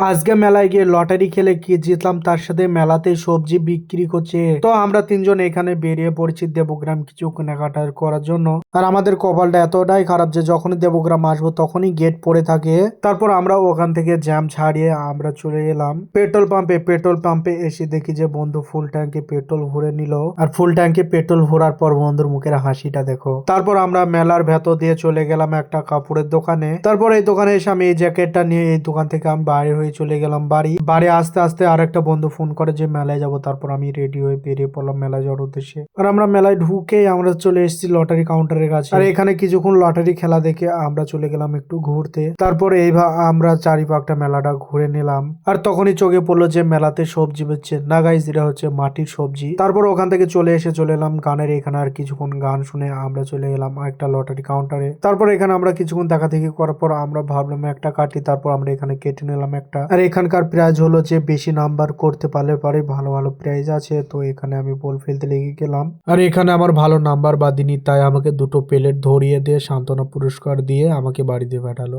আজকে মেলায় গিয়ে লটারি খেলে কি জিতলাম তার সাথে মেলাতে সবজি বিক্রি করছে। তো আমরা তিনজন এখানে বেরিয়ে পড়েছি দেবগ্রাম কিছু কেনাকাটা করার জন্য। আর আমাদের কপালটা এতটাই খারাপ যে যখনই দেবগ্রাম আসবো তখনই গেট পড়ে থাকে। তারপর আমরা ওখান থেকে জ্যাম ছাড়িয়ে আমরা চলে এলাম পেট্রোল পাম্পে এসে দেখি যে বন্ধু ফুল ট্যাঙ্কে পেট্রোল ভরে নিল। আর ফুল ট্যাঙ্কে পেট্রোল ভরার পর বন্ধুর মুখের হাসিটা দেখো। তারপর আমরা মেলার ভেতর দিয়ে চলে গেলাম একটা কাপড়ের দোকানে। তারপর এই দোকানে এসে আমি এই জ্যাকেটটা নিয়ে এই দোকান থেকে আমি বাইরে হয়ে চলে গেলাম বাড়ি আসতে আসতে আরেকটা বন্ধু ফোন করে যে মেলায় যাব। তারপর আমি রেডি হয়ে বেরিয়ে পড়লাম মেলায় যাওয়ার উদ্দেশ্যে। আর আমরা মেলায় ঢুকেই আমরা চলে এসেছি লটারি কাউন্টারের কাছে। আর এখানে কিছুক্ষণ লটারি খেলা দেখে আমরা চলে গেলাম একটু ঘুরতে। তারপর আমরা চারিপাকটা মেলাটা ঘুরে নিলাম। আর তখনই চোখে পড়লো যে মেলাতে সবজি বেচছে না গাইজ, এটা হচ্ছে মাটির সবজি। তারপর ওখান থেকে চলে এলাম গানের এখানে। আর কিছুক্ষণ গান শুনে আমরা চলে এলাম একটা লটারি কাউন্টারে। তারপর এখানে আমরা কিছুক্ষণ দেখা দেখি করার পর আমরা ভাবলাম একটা কাটি। তারপর আমরা এখানে কেটে নিলাম একটা। আর এখানকার প্রাইজ হলো যে বেশি নাম্বার করতে পারলে পরে ভালো ভালো প্রাইজ আছে। তো এখানে আমি বল ফেলতে লেগে গেলাম। আর এখানে আমার ভালো নাম্বার বাদিনি, তাই আমাকে দুটো প্লেট ধরিয়ে দিয়ে সান্ত্বনা পুরস্কার দিয়ে আমাকে বাড়ি দিয়ে পাঠালো।